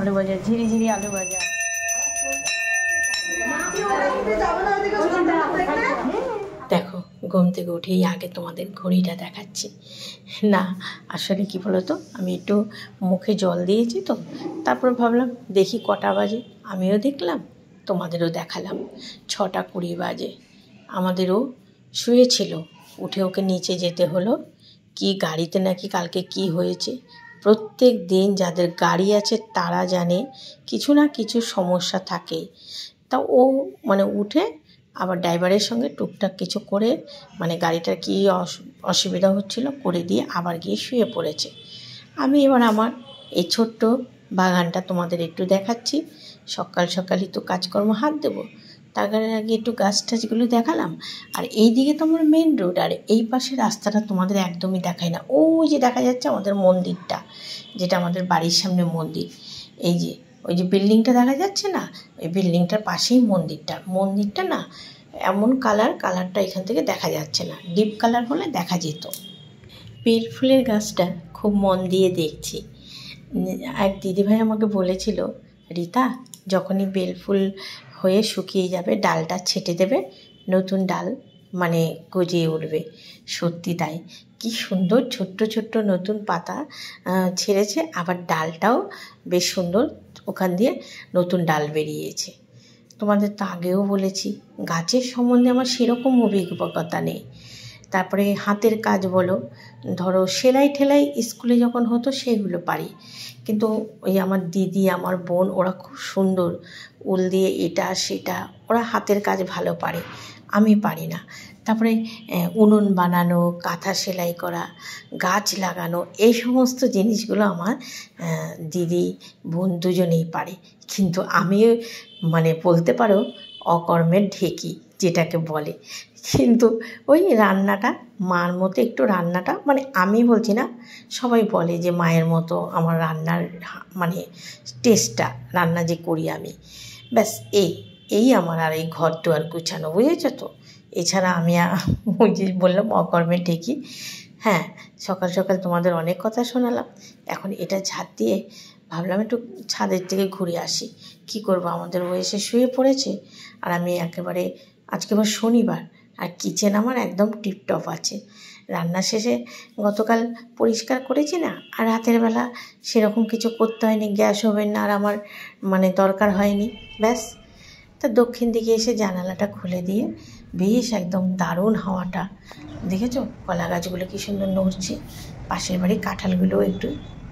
আলু ভাজা, ঝিরি আলু ভাজা। দেখো ঘুম থেকে উঠেই আগে তোমাদের ঘড়িটা দেখাচ্ছি না। আসলে কি বলো তো, আমি একটু মুখে জল দিয়েছি তো, তারপর ভাবলাম দেখি কটা বাজে। আমিও দেখলাম, তোমাদেরও দেখালাম। 6:20 বাজে। আমাদেরও শুয়েছিল, উঠে ওকে নিচে যেতে হলো। কি গাড়িতে নাকি কালকে কি হয়েছে, প্রত্যেক দিন যাদের গাড়ি আছে তারা জানে কিছু না কিছু সমস্যা থাকে। তা ও মানে উঠে আবার ড্রাইভারের সঙ্গে টুকটাক কিছু করে, মানে গাড়িটার কী অসুবিধা হচ্ছিল করে দিয়ে আবার গিয়ে শুয়ে পড়েছে। আমি এবার আমার এই ছোট্ট বাগানটা তোমাদের একটু দেখাচ্ছি। সকাল সকালই তো কাজকর্ম হাত দেবো, তার আগে একটু গাছ টাছগুলো দেখালাম। আর এই দিকে তো আমার মেন রোড, আর এই পাশে রাস্তাটা তোমাদের একদমই দেখায় না। ওই যে দেখা যাচ্ছে আমাদের মন্দিরটা, যেটা আমাদের বাড়ির সামনে মন্দির। এই যে ওই যে বিল্ডিংটা দেখা যাচ্ছে না, ওই বিল্ডিংটার পাশেই মন্দিরটা না এমন কালারটা এখান থেকে দেখা যাচ্ছে না, ডিপ কালার হলে দেখা যেত। বেল ফুলের গাছটা খুব মন দিয়ে দেখছি। এক দিদিভাই আমাকে বলেছিল, রীতা যখনই বেল ফুল হয়ে শুকিয়ে যাবে ডালটা ছেটে দেবে, নতুন ডাল মানে গজিয়ে উঠবে। সত্যি তাই, কি সুন্দর ছোট্ট ছোট্ট নতুন পাতা ছেড়েছে, আবার ডালটাও বেশ সুন্দর, ওখান দিয়ে নতুন ডাল বেরিয়েছে। তোমাদের তো আগেও বলেছি, গাছের সম্বন্ধে আমার সেরকম অভিজ্ঞতা নেই। তারপরে হাতের কাজ বলো, ধরো সেলাই ঠেলাই স্কুলে যখন হতো সেগুলো পারি, কিন্তু ওই আমার দিদি আমার বোন ওরা খুব সুন্দর উল দিয়ে এটা সেটা, ওরা হাতের কাজ ভালো পারে, আমি পারি না। তারপরে উনুন বানানো, কাঁথা সেলাই করা, গাছ লাগানো, এই সমস্ত জিনিসগুলো আমার দিদি বোন দুজনেই পারে। কিন্তু আমি মানে বলতে পারো অকর্মের ঢেকি যেটাকে বলে। কিন্তু ওই রান্নাটা মার মতো একটু রান্নাটা, মানে আমি বলছি না, সবাই বলে যে মায়ের মতো আমার রান্নার মানে টেস্টটা, রান্না যে করি আমি, ব্যাস এই আমার। আর এই ঘর দুয়ার গুছানো, বুঝেছ তো। এছাড়া আমি ওই যে বললাম অকর্মের ঢেকি। হ্যাঁ, সকাল সকাল তোমাদের অনেক কথা শোনালাম। এখন এটা ঝাড় দিয়ে ভাবলাম একটু ছাদের থেকে ঘুরে আসি। কি করব, আমাদের ও এসে শুয়ে পড়েছে, আর আমি একেবারে আজকে আবার শনিবার, আর কিচেন আমার একদম টিপটপ আছে। রান্না শেষে গতকাল পরিষ্কার করেছি না, আর রাতের বেলা সেরকম কিছু করতে হয়নি, গ্যাস ওভেন আর আমার মানে দরকার হয়নি, ব্যাস। তা দক্ষিণ দিকে এসে জানালাটা খুলে দিয়ে বেশ একদম দারুণ হাওয়াটা, দেখেছো কলা গাছগুলো কী সুন্দর নড়ছে, পাশের বাড়ির কাঁঠালগুলোও একটু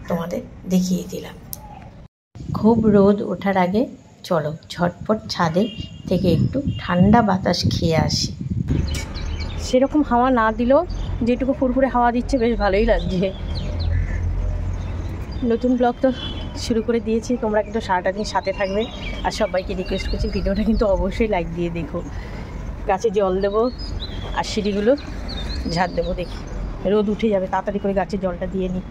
তোমাদের দেখিয়ে দিলাম। খুব রোদ ওঠার আগে চলো ঝটপট ছাদে থেকে একটু ঠান্ডা বাতাস খেয়ে আসি। সেরকম হাওয়া না দিলেও যেটুকু ফুরফুরে হাওয়া দিচ্ছে বেশ ভালোই লাগছে। নতুন ব্লগ তো শুরু করে দিয়েছি, তোমরা কিন্তু সারাটা দিন সাথে থাকবে। আর সবাইকে রিকোয়েস্ট করছি ভিডিওটা কিন্তু অবশ্যই লাইক দিয়ে দেখো। গাছে জল দেবো আর সিঁড়িগুলো ঝাড় দেবো, দেখি রোদ উঠে যাবে, তাড়াতাড়ি করে গাছের জলটা দিয়ে নিই।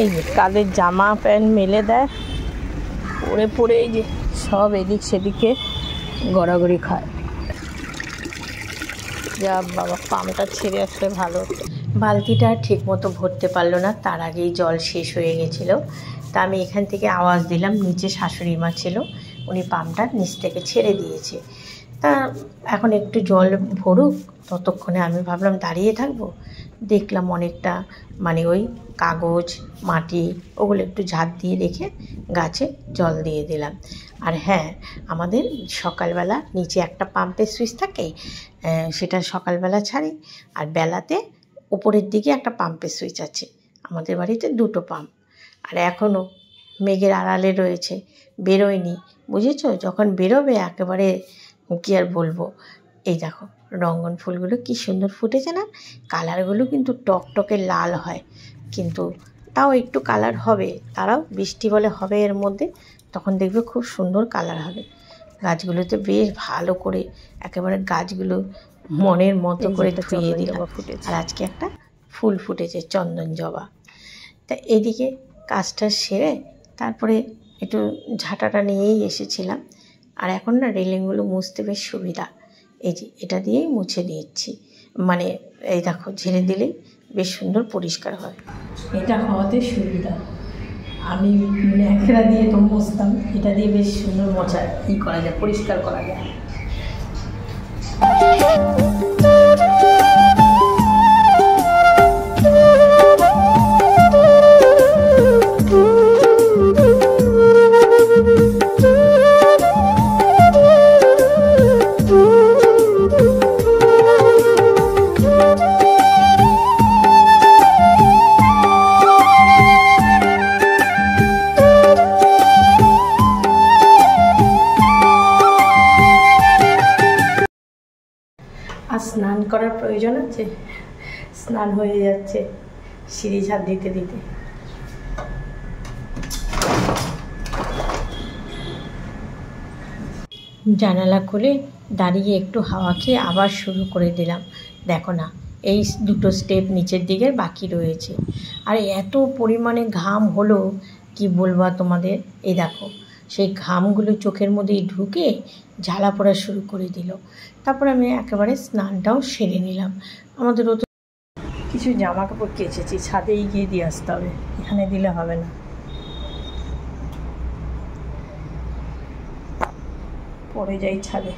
এই যে কাদের জামা প্যান্ট মেলে দেয়, পরে এই যে সব এদিক সেদিকে গড়াগড়ি খায়। যা বাবা, পাম্পটা ছেড়ে আসলে ভালো। বালতিটা ঠিক মতো ভরতে পারলো না, তার আগেই জল শেষ হয়ে গেছিলো। তা আমি এখান থেকে আওয়াজ দিলাম, নিচে শাশুড়ি মা ছিল, উনি পাম্পটা নিচ থেকে ছেড়ে দিয়েছে। তা এখন একটু জল ভরুক, ততক্ষণে আমি ভাবলাম দাঁড়িয়ে থাকবো। দেখলাম অনেকটা মানে ওই কাগজ মাটি ওগুলো একটু ঝাড় দিয়ে রেখে গাছে জল দিয়ে দিলাম। আর হ্যাঁ, আমাদের সকালবেলা নিচে একটা পাম্পের সুইচ থাকে, সেটা সকালবেলা ছাড়ি, আর বেলাতে উপরের দিকে একটা পাম্পের সুইচ আছে। আমাদের বাড়িতে দুটো পাম্প, আর এখনও মেঘের আড়ালে রয়েছে, বেরোয়নি, বুঝেছো। যখন বেরোবে একেবারে কী আর বলবো। এই দেখো রঙ্গন ফুলগুলো কি সুন্দর ফুটেছে না, কালারগুলো কিন্তু টকটকে লাল হয়, কিন্তু তাও একটু কালার হবে, তারাও বৃষ্টি বলে হবে এর মধ্যে, তখন দেখবে খুব সুন্দর কালার হবে। গাছগুলোতে বেশ ভালো করে একেবারে গাছগুলো মনের মতো করে ধুইয়ে দিলাম। আর আজকে একটা ফুল ফুটেছে চন্দন জবা। তা এদিকে কাজটা সেরে তারপরে একটু ঝাঁটাটা নিয়েই এসেছিলাম। আর এখন না রেলিংগুলো মুছতে বেশ সুবিধা, এই যে এটা দিয়েই মুছে দিচ্ছি, মানে এই দেখো ঝেড়ে দিলেই বেশ সুন্দর পরিষ্কার হয়। এটা হওয়াতে সুবিধা। আমি ন্যাকড়া দিয়ে তো মুছতাম, এটা দিয়ে বেশ সুন্দর মোছা করা যায়, পরিষ্কার করা যায়। আর স্নান করার প্রয়োজন আছে, স্নান হয়ে যাচ্ছে সিঁড়ি ঝাড় দিতে দিতে। জানালা খুলে দাঁড়িয়ে একটু হাওয়া খেয়ে আবার শুরু করে দিলাম। দেখো না, এই দুটো স্টেপ নিচের দিকে বাকি রয়েছে। আর এত পরিমাণে ঘাম হলো কি বলবো তোমাদের। এই দেখো, সেই ঘামগুলো চোখের মধ্যেই ঢুকে ঝালা পড়া শুরু করে দিল। তারপর আমি একেবারে স্নানটাও সেরে নিলাম। আমাদেরও তো কিছু জামা কাপড় কেচেছি, ছাদেই গিয়ে দিয়ে আসতে হবে, এখানে দিলে হবে না। পরে যাই ছাদে,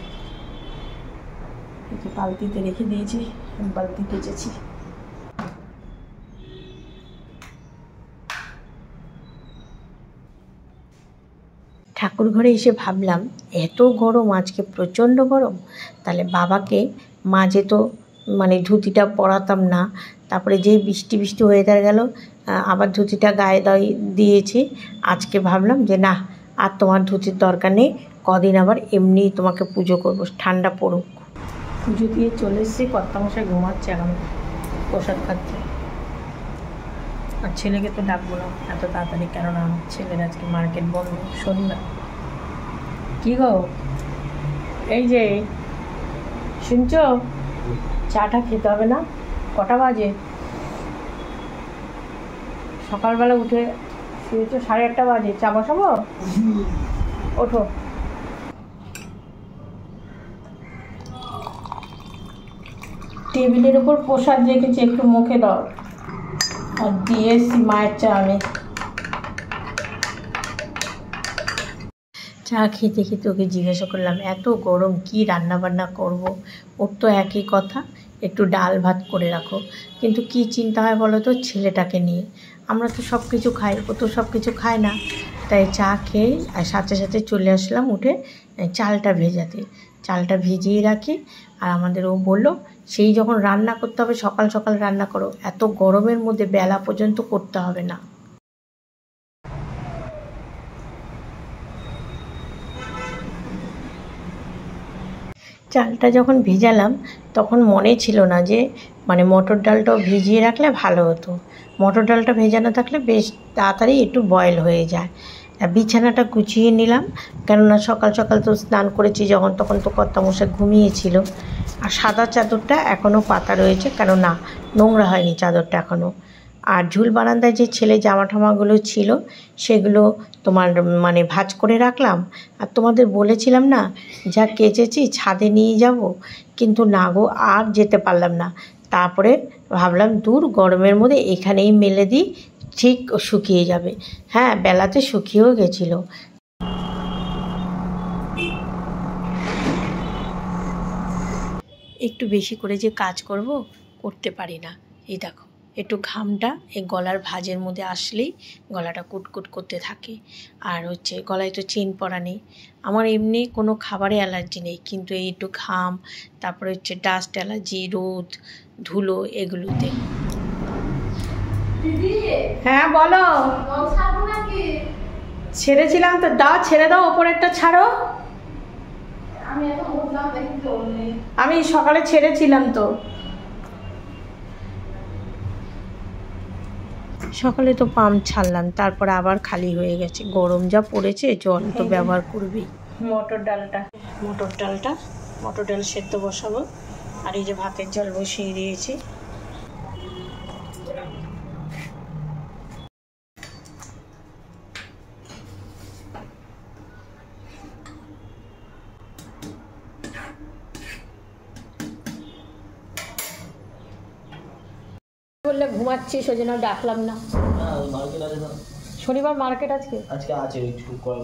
একটু বালতিতে রেখে দিয়েছি, বালতি কেচেছি। ঠাকুর ঘরে এসে ভাবলাম এত গরম, আজকে প্রচণ্ড গরম। তাহলে বাবাকে মাঝে তো ধুতিটা পরাতাম না, তারপরে যেই বৃষ্টি বৃষ্টি ওয়েদার গেল আবার ধুতিটা গায়ে দিয়েছি। আজকে ভাবলাম যে না, আর তোমার ধুতির দরকার নেই, কদিন আবার এমনি তোমাকে পুজো করবো, ঠান্ডা পড়ুক। পুজো দিয়ে চলে এসেছি, কর্তামশাই ঘুমাচ্ছে, এখন প্রসাদ খাচ্ছে। আর ছেলেকে তো ডাকবো না এত তাড়াতাড়ি, কেননা ছেলের আজকে মার্কেট বন্ধ, শনিবার। কী গো, এই যে শুনছ, চাটা খেতে হবে না? কটা বাজে? সকালবেলা উঠে শুয়েছো, 8:30 বাজে, চা বসাবো? ওঠো। টেবিলের উপর প্রসাদ রেখেছি, একটু মুখে দাও। আর দিয়ে এসছি মায়ের চা। আমি চা খেতে খেতে ওকে জিজ্ঞাসা করলাম এত গরম কি রান্না বান্না করব। ওর তো একই কথা, একটু ডাল ভাত করে রাখো। কিন্তু কি চিন্তা হয় বলো তো, ছেলেটাকে নিয়ে। আমরা তো সব কিছু খাই, ও তো সব কিছু খায় না। তাই চা খেয়ে আর সাথে সাথে চলে আসলাম উঠে চালটা ভেজাতে। চালটা ভিজিয়ে রাখি। আর আমাদের ও বলল সেই যখন রান্না করতে হবে সকাল সকাল রান্না করো, এত গরমের মধ্যে বেলা পর্যন্ত করতে হবে না। চালটা যখন ভেজালাম তখন মনে ছিল না যে মটর ডালটাও ভিজিয়ে রাখলে ভালো হতো। মটর ডালটা ভেজানো থাকলে বেশ তাড়াতাড়ি একটু বয়েল হয়ে যায়। বিছানাটা গুছিয়ে নিলাম, কেননা সকাল সকাল তো স্নান করেছি যখন, তখন তো কর্তামশাই ঘুমিয়েছিল। আর সাদা চাদরটা এখনও পাতা রয়েছে, কেননা নোংরা হয়নি চাদরটা এখনও। আর ঝুল বারান্দায় যে ছেলে জামা ঠামাগুলো ছিল সেগুলো তোমার ভাঁজ করে রাখলাম। আর তোমাদের বলেছিলাম না যা কেচেছি ছাদে নিয়ে যাব, কিন্তু না গো, আর যেতে পারলাম না। তারপরে ভাবলাম দূর, গরমের মধ্যে এখানেই মেলে দিই, ঠিক শুকিয়ে যাবে। হ্যাঁ, বেলাতে শুকিয়েও গেছিলো। একটু বেশি করে যে কাজ করতে পারি না। এই দেখো, একটু ঘামটা এই গলার ভাঁজের মধ্যে আসলেই গলাটা কুটকুট করতে থাকে। আর গলায় তো চেন পরা নেই। আমার এমনি কোনো খাবারে অ্যালার্জি নেই, কিন্তু এই একটু ঘাম, তারপরে ডাস্ট অ্যালার্জি, রোদ, ধুলো, এগুলোতে। হ্যাঁ বলো। ছেড়েছিলাম তো, দাও ছেড়ে দাও, ওপরে একটা ছাড়ো। আমি সকালে ছেড়েছিলাম তো, সকালে তো পাম্প ছাড়লাম, তারপর আবার খালি হয়ে গেছে। গরম যা পড়েছে, জল তো ব্যবহার করবি। মটর ডাল সেদ্ধ বসাবো। আর এই যে ভাতের জল বসিয়ে দিয়েছি। বললে ঘুমাচ্ছিস, ওই জন্য ডাকলাম না। শনিবার মার্কেট আজকে আছে,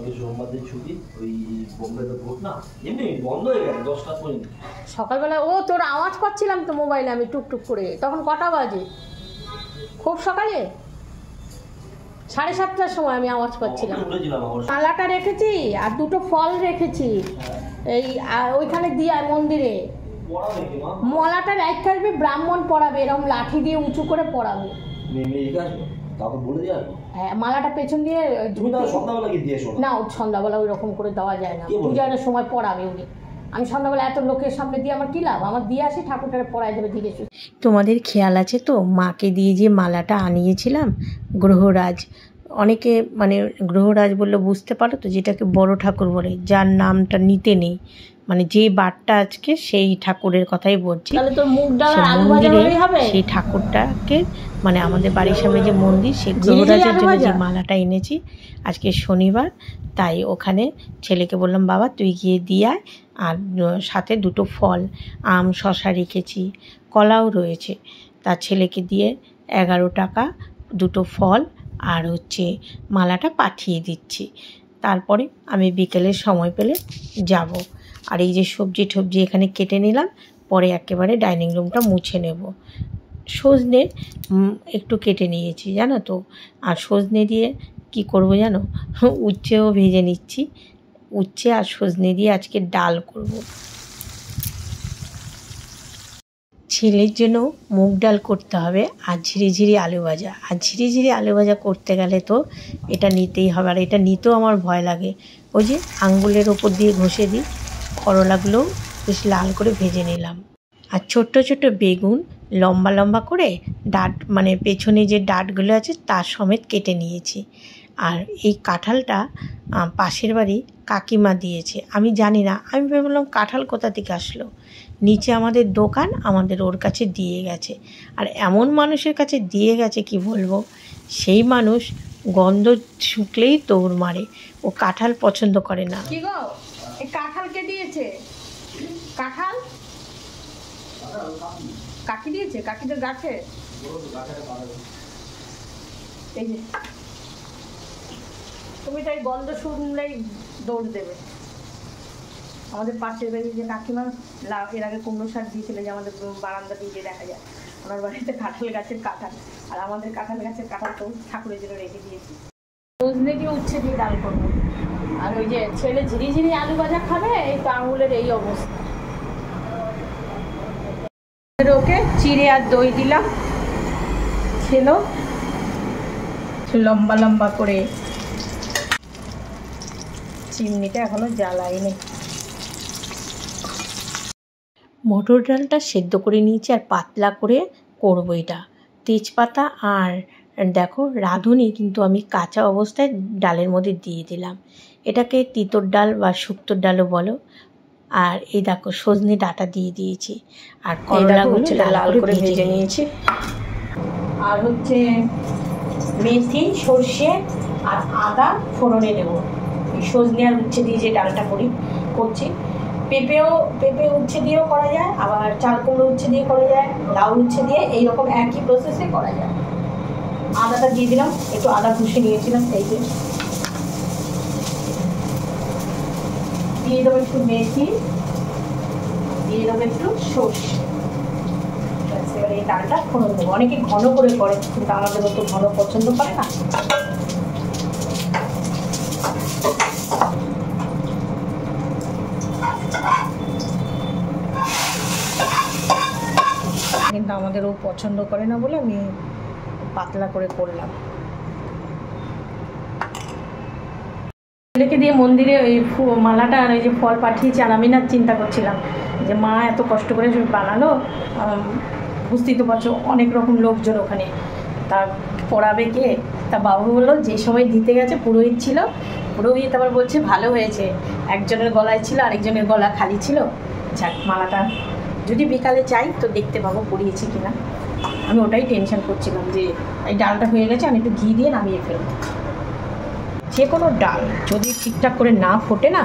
ওই সোমবার দিন ছুটি, ওই বোম্বেতে ভোট না, এমনি বন্ধ হয়ে গেছে 10টা পর্যন্ত। সকালবেলা তোর আওয়াজ পাচ্ছিলাম তো মোবাইলে আমি টুকটুক করে, তখন কটা বাজে? খুব সকালে 7:30টার সময় আমি আওয়াজ পাচ্ছিলাম। মালাটা রেখেছি আর দুটো ফল রেখেছি এই ওইখানে দিয়া মন্দিরে। মালাটা রাইট থাকবে, ব্রাহ্মণ পড়াবে, এরকম লাঠি দিয়ে উঁচু করে পড়াবে। হ্যাঁ, মালাটা পেছন দিয়ে না, সন্ধ্যাবেলা ওই রকম করে দেওয়া যায় না, পূজার সময় পড়াবে উনি। আমি সন্ধ্যাবেলা এত লোকের সামনে দিয়ে আমার কী লাভ? আমার দিয়ে আসি, ঠাকুরটারে পড়াই দেবে ধীরে সুস্থে। তোমাদের খেয়াল আছে তো মাকে দিয়ে যে মালাটা আনিয়েছিলাম, গ্রহরাজ, অনেকে মানে গ্রহরাজ বললে বুঝতে পারো তো, যেটাকে বড় ঠাকুর বলে, যার নামটা নিতে নেই, মানে যে বারটা আজকে সেই ঠাকুরের কথাই বলছি। সেই ঠাকুরটাকে মানে আমাদের বাড়ির সামনে যে মন্দির, সেই গ্রহরাজের জন্য যে মালাটা এনেছি আজকে শনিবার, তাই ওখানে ছেলেকে বললাম বাবা তুই গিয়ে দিয়ে আয়, আর সাথে দুটো ফল, আম শশা রেখেছি, কলাও রয়েছে, তার ছেলেকে দিয়ে 11 টাকা দুটো ফল আর মালাটা পাঠিয়ে দিচ্ছি। তারপরে আমি বিকেলের সময় পেলে যাব। আর এই যে সবজি টবজি এখানে কেটে নিলাম, পরে একেবারে ডাইনিং রুমটা মুছে নেব। সজনে একটু কেটে নিয়েছি জানো তো, আর সজনে দিয়ে কি করব জানো, উচ্ছেও ভেজে নিচ্ছি, উচ্ছে আর সজনে দিয়ে আজকে ডাল করব। ছেলের জন্য মুগ ডাল করতে হবে, আর ঝিরিঝিরি আলু ভাজা। আর ঝিরিঝিরি আলু ভাজা করতে গেলে তো এটা নিতেই হবে, আর এটা নিতেও আমার ভয় লাগে। ওই যে আঙ্গুলের ওপর দিয়ে ঘষে দিই। করলাগুলোও বেশ লাল করে ভেজে নিলাম। আর ছোট্ট ছোট্ট বেগুন লম্বা লম্বা করে ডাঁট, মানে পেছনে যে ডাঁটগুলো আছে তার সমেত কেটে নিয়েছি। আর এই কাঁঠালটা পাশের বাড়ি কাকিমা দিয়েছে, আমি জানি না, আমি ভাবলাম কাঁঠাল কোথা থেকে আসলো, নিচে আমাদের দোকান, আমাদের ওর কাছে দিয়ে গেছে। আর এমন মানুষের কাছে দিয়ে গেছে কি বলবো, সেই মানুষ গন্ধ শুকলেই দৌড় মারে, ও কাঁঠাল পছন্দ করে না। কি গো, এই কাঁঠাল কে দিয়েছে? কাঁঠাল কাকি দিয়েছে, কাকিদের গাছে। এই যে তুমি তাই গন্ধ শুনলেই দৌড় দেবে। আমাদের পাশের বাড়ি যে কাকিমা এর আগে কুমড়ো শাক দিয়েছিল, যে আমাদের বারান্দা দিয়ে দেখা যায়, ওনার বাড়িতে কাঁঠাল গাছের কাঁঠাল, আর আমাদের কাঁঠাল গাছের কাঁঠাল তো ঠাকুরের জন্য রেখে দিয়েছি। সজনে দিয়ে উচ্ছে দিয়ে ডাল করবো। আর ওই যে ছেলে ঝিরিঝিরি আলু ভাজা খাবে, এই তো আঙুলের এই অবস্থা। ওকে চিড়ে আর দই দিলাম, খেলো লম্বা লম্বা করে। চিমনিটা এখনো জ্বালাইনি। মটর ডালটা সেদ্ধ করে নিয়েছি আর পাতলা করে করবো এটা। তেজপাতা আর দেখো রাঁধুনি কিন্তু আমি কাঁচা অবস্থায় ডালের মধ্যে দিয়ে দিলাম। এটাকে তিতর ডাল বা শুক্তোর ডালও বলো। আর এই দেখো সজনে ডাঁটা দিয়ে দিয়েছি, আর করলাগুলো লাল করে ভেজে নিয়েছি। আর মেথি, সর্ষে আর আদা ফোড়নে দেবো। এই সজনে আর উচ্ছে দিয়ে যে ডালটা করছি। পেঁপে উচ্ছে দিয়েও করা যায়, আবার চাল কুমড়ো উচ্ছে দিয়ে করা যায়, লাউ উচ্ছে দিয়ে, এইরকম একই প্রসেসে করা যায়। আদাটা দিয়ে দিলাম, একটু আদা ঘষে নিয়েছিলাম, এই যে দিয়ে দেবো একটু মেথি, দিয়ে দেবো একটু সর্ষে। এবার এই ডালটা ফোড়ন দেবো। অনেকে ঘন করে করে, কিন্তু আমাদের অত ঘন পছন্দ করে না। কিন্তু আমাদের ও পছন্দ করে না বলে আমি পাতলা করে করলাম। ছেলেকে দিয়ে মন্দিরে ওই মালাটা আর ওই যে ফল পাঠিয়েছি, আর আমি না চিন্তা করছিলাম যে মা এত কষ্ট করে বানালো, বুঝতেই তো পারছো অনেক রকম লোকজন ওখানে, তা পড়াবে কে? তা বাবু বললো যে সময় দিতে গেছে পুরোহিত ছিল, পুরোহিত আবার বলছে ভালো হয়েছে, একজনের গলায় ছিল আরেকজনের গলা খালি ছিল। যাক, মালাটা যদি বিকালে চাই তো দেখতে পাবো পড়িয়েছি কিনা। আমি ওটাই টেনশন করছিলাম যে এই ডালটা হয়ে গেছে, আমি একটু ঘি দিয়ে নামিয়ে ফেলবো। যে কোনো ডাল যদি ঠিকঠাক করে না ফোটে না,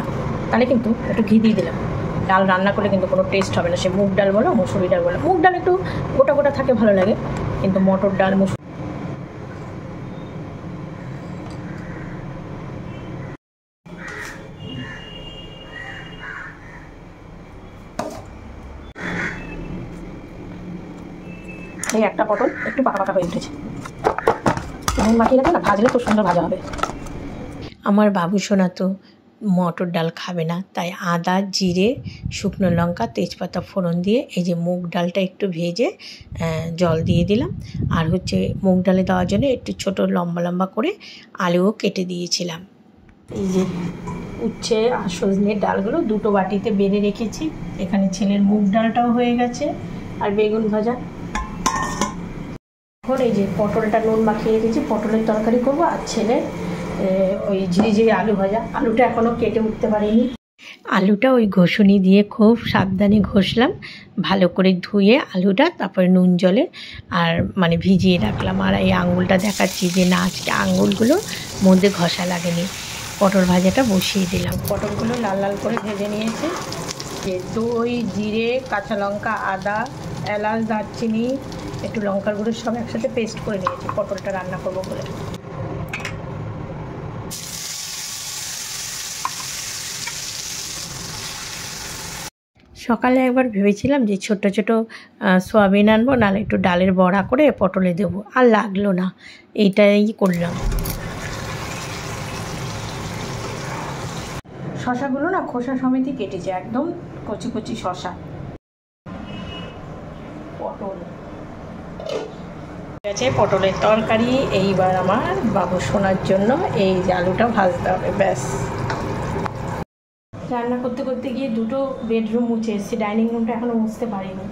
তাহলে কিন্তু একটু ঘি দিয়ে দিলাম, ডাল রান্না করলে কিন্তু কোনো টেস্ট হবে না, সে মুগ ডাল বলো মুসুরি ডাল বলো। মুগ ডাল একটু গোটা গোটা থাকে ভালো লাগে, কিন্তু মটর ডাল মুসুরি এই একটা পটল একটু পাকা পাকা হয়ে উঠেছে, নুন মাখিয়ে রাখবে না, ভাজলে খুব সুন্দর ভাজা হবে। আমার বাবু সোনা তো মটর ডাল খাবে না, তাই আদা জিরে শুকনো লঙ্কা তেজপাতা ফোড়ন দিয়ে এই যে মুগ ডালটা একটু ভেজে জল দিয়ে দিলাম। আর হচ্ছে মুগ ডালে দেওয়ার জন্য একটু ছোট লম্বা লম্বা করে আলুও কেটে দিয়েছিলাম। এই যে উচ্ছে আর সজনের ডালগুলো দুটো বাটিতে বেড়ে রেখেছি। এখানে ছেলের মুগ ডালটাও হয়ে গেছে আর বেগুন ভাজা। এখন এই যে পটলটা নুন মাখিয়ে রেখেছি, পটলের তরকারি করবো। আর ছেলে ওই ঝিরিঝিরি আলু ভাজা, আলুটা এখনও কেটে উঠতে পারিনি। আলুটা ওই ঘষুনি দিয়ে খুব সাবধানে ঘষলাম, ভালো করে ধুয়ে আলুটা তারপরে নুন জলে আর মানে ভিজিয়ে রাখলাম। আর এই আঙুলটা দেখাচ্ছি যে না আজকে আঙুলগুলো মধ্যে ঘষা লাগেনি। পটল ভাজাটা বসিয়ে দিলাম, পটলগুলো লাল লাল করে ভেজে নিয়েছি। যে দই জিরে কাঁচা লঙ্কা আদা এলাচ দারচিনি একটু লঙ্কার গুঁড়ো সব একসাথে পেস্ট করে নিয়েছি পটলটা রান্না করবো বলে। সকালে একবার ভেবেছিলাম যে ছোট ছোট সোয়াবিন আনবো, নাহলে একটু ডালের বড়া করে পটলে দেবো, আর লাগলো না, এইটাই করলাম। শশাগুলো না খোসা সমেতই কেটেছে, একদম কচি কচি শশা। পটল আছে, পটলের তরকারি। এইবার আমার বাবু সোনার জন্য এই যে আলুটা ভাজতে হবে, ব্যাস। রান্না করতে করতে গিয়ে দুটো বেডরুম মুছে এসেছি, ডাইনিং রুমটা এখনও মুছতে পারিনি।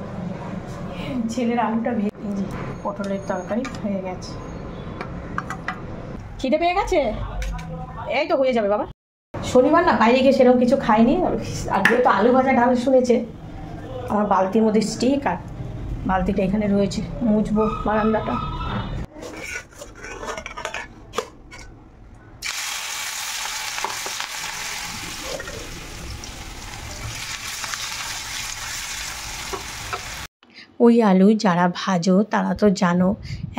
ছেলের আলুটা ভেজে পটলের তরকারি হয়ে গেছে। খিদে পেয়ে গেছে, এই তো হয়ে যাবে বাবা। শনিবার না বাইরে গিয়ে সেরকম কিছু খাইনি, আর যেহেতু আলু ভাজা ডাল শুনেছে, আমার বালতির মধ্যে স্টিক আর বালতিটা এখানে রয়েছে, মুছবো বারান্দাটা। ওই আলু যারা ভাজো তারা তো জানো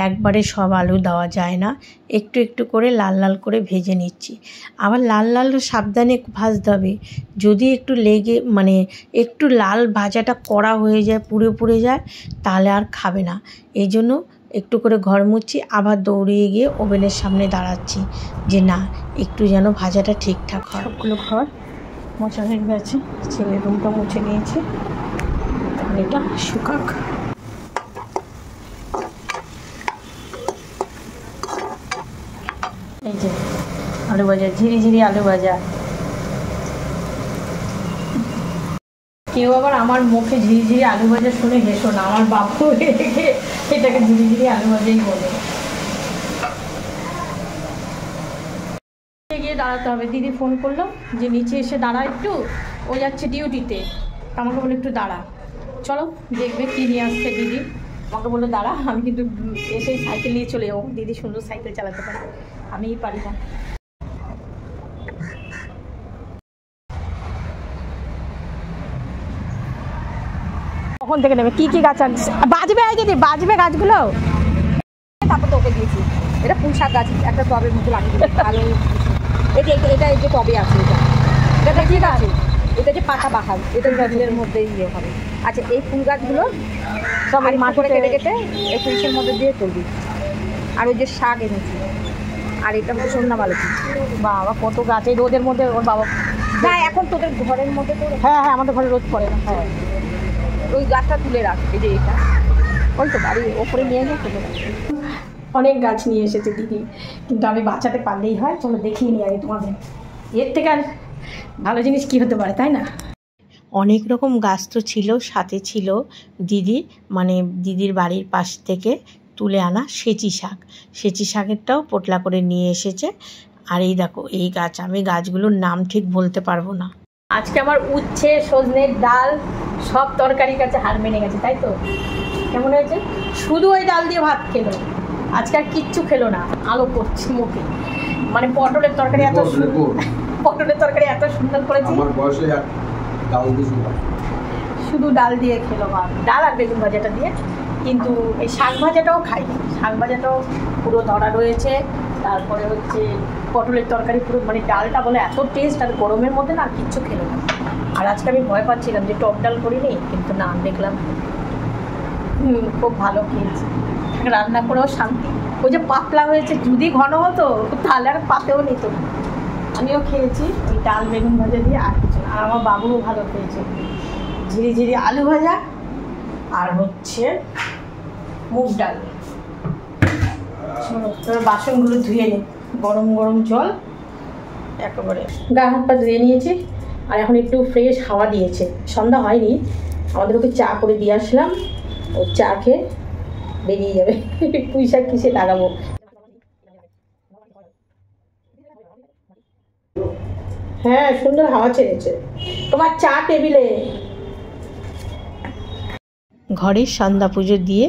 একবারে সব আলু দেওয়া যায় না, একটু একটু করে লাল লাল করে ভেজে নিচ্ছি। আবার লাল লাল সাবধানে ভাজতে হবে, যদি একটু লেগে মানে একটু লাল ভাজাটা কড়া হয়ে যায় পুড়ে পুড়ে যায় তাহলে আর খাবে না। এই জন্য একটু করে ঘর মুছছি, আবার দৌড়িয়ে গিয়ে ওভেনের সামনে দাঁড়াচ্ছি যে না একটু যেন ভাজাটা ঠিকঠাক হয়। সবগুলো ঘর মোছা হয়ে গেছে, ছেলের রুমটা মুছে নিয়েছি, এটা শুকাক। এই যে আলু ভাজা, ঝিরিঝিরি আলু ভাজা। কেউ আবার আমার মুখে ঝিরিঝিরি আলু ভাজা শুনে হেসো না, আমার বাবু এটাকে ঝিরিঝিরি আলু ভাজাই বলে। গিয়ে দাঁড়াতে হবে, দিদি ফোন করলো যে নিচে এসে দাঁড়া একটু, ও যাচ্ছে ডিউটিতে, আমাকে বলে একটু দাঁড়া, চলো দেখবে কী নিয়ে আসছে দিদি। আমাকে বললো দাঁড়া, আমি কিন্তু এসেই সাইকেল নিয়ে চলে যাবো, দিদি সুন্দর সাইকেল চালাতে পারে, আমিই পারি না। কখন থেকে নেবে কী কী গাছ আনছে, বাজবে এই দিদি, বাজবে গাছগুলো। তারপর তো ওকে দিয়েছি, এটা পুঁই শাক গাছ একটা টবের মধ্যে লাগিয়ে দিয়েছি, ভালো। এই যে এটা এই যে টবে আছে, এটা ঠিক আছে, এটা যে পাতা বাহার, এটা গাছের মধ্যে ইয়ে হবে। আচ্ছা এই ফুল গাছগুলো সব মাঠ করে কেটে কেটে এই পুঁইশের মধ্যে দিয়ে তুলবি। আর ওই যে শাক এনেছি, আর এটা সন্ধ্যা ভালো। বাবা কত গাছ এই রোদের মধ্যে, ওর বাবা না এখন তোদের ঘরের মধ্যে তো, হ্যাঁ হ্যাঁ আমাদের ঘরে রোদ পড়ে না। হ্যাঁ ওই গাছটা তুলে রাখ, এই যে এটা ওই তো বাড়ি ওপরে নিয়ে গিয়ে তুলে রাখ। অনেক গাছ নিয়ে এসেছে দিদি, কিন্তু আমি বাঁচাতে পারলেই হয়। চলো দেখিয়ে নিই আগে তোমাদের, এর থেকে আর ভালো জিনিস কী হতে পারে, তাই না? অনেক রকম গাছ তো ছিল, সাথে ছিল দিদি মানে দিদির বাড়ির পাশ থেকে তুলে আনা সেচি শাক, সেচি শাকেরটাও পোটলা করে নিয়ে এসেছে। আর এই দেখো এই গাছ, আমি গাছগুলোর নাম ঠিক বলতে পারবো না। আজকে আমার উচ্ছে সজনের ডাল সব তরকারির কাছে হার মেনে গেছে, তাই তো? কেমন হয়েছে? শুধু ওই ডাল দিয়ে ভাত খেলো, আজকে আর কিচ্ছু খেলো না, আলো করছে মুখে। মানে পটলের তরকারি এত সুন্দর করেছি। ডাল দিয়ে শুধু ডাল দিয়ে খেলো ভাত, ডাল আর বেগুন ভাজাটা দিয়ে। কিন্তু এই শাক ভাজাটাও খাই, শাক ভাজাটাও পুরো ধরা রয়েছে। তারপরে হচ্ছে পটলের তরকারি পুরো, মানে ডালটা বলে এত টেস্ট, আর গরমের মধ্যে না আর কিচ্ছু খেলো না। আর আজকে আমি ভয় পাচ্ছিলাম যে টক ডাল করিনি, কিন্তু না, দেখলাম খুব ভালো খেয়েছি, রান্না করেও শান্তি। ওই যে পাতলা হয়েছে, যদি ঘন হতো তাহলে আর পাতেও নিত। আমিও খেয়েছি ওই ডাল বেগুন ভাজা দিয়ে, আর কিছু না। আর আমার বাবুও ভালো খেয়েছে, ঝিরি ঝিরি আলু ভাজা আর হচ্ছে মুগ ডাল। তোর বাসনগুলো ধুয়ে নে, গরম গরম জল একেবারে গা হাত পা ধুয়ে নিয়েছি। আর এখন একটু ফ্রেশ হাওয়া দিয়েছে, সন্ধ্যা হয়নি, আমাদের ওকে চা করে দিয়ে আসলাম। ও চা খেয়ে বেরিয়ে যাবে। পুঁই শাক কিসে লাগাবো। হ্যাঁ, সুন্দর হাওয়া ছেড়েছে তোমার চা টেবিলে। ঘরের সন্ধ্যা পুজো দিয়ে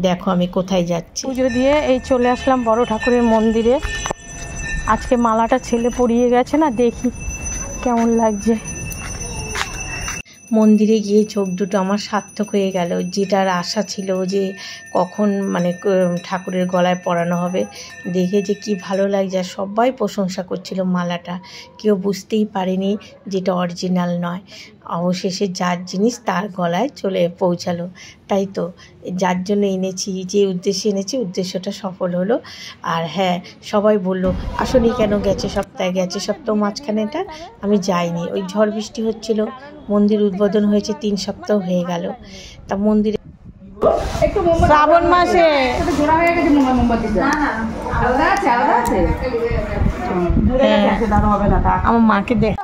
দেখো আমি কোথায় যাচ্ছি। পুজো দিয়ে এই চলে আসলাম বড় ঠাকুরের মন্দিরে। আজকে মালাটা ছেলে পরিয়ে গেছে না, দেখি কেমন লাগছে। মন্দিরে গিয়ে চোখ দুটো আমার সার্থক হয়ে গেল। যেটার আশা ছিল যে কখন মানে ঠাকুরের গলায় পরানো হবে, দেখে যে কি ভালো লাগছে। সবাই প্রশংসা করছিল মালাটা, কেউ বুঝতেই পারেনি যেটা অরিজিনাল নয়। অবশেষে যার জিনিস তার গলায় চলে পৌঁছালো। তাই তো, যার জন্য এনেছি, যে উদ্দেশ্যে এনেছি, উদ্দেশ্যটা সফল হলো। আর হ্যাঁ, সবাই বললো আসলেই কেন, গেছে সপ্তাহ মাঝখানেটা আমি যাইনি, ওই ঝড় বৃষ্টি হচ্ছিল। মন্দির উদ্বোধন হয়েছে 3 সপ্তাহ হয়ে গেল। তা মন্দিরে শ্রাবণ মাসে আমার মাকে দেখ,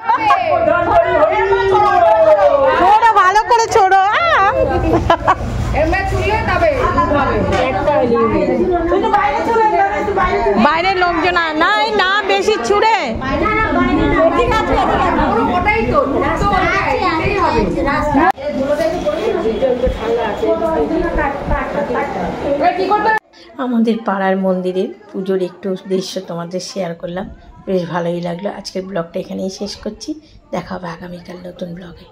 ভালো করে ছোড়ো। বাইরের লোকজন নাই না, বেশি ছুড়ে। আমাদের পাড়ার মন্দিরের পুজোর একটু দৃশ্য তোমাদের শেয়ার করলাম, বেশ ভালোই লাগলো। আজকের ব্লগটা এখানেই শেষ করছি, দেখা হবে আগামীকাল নতুন ব্লগে।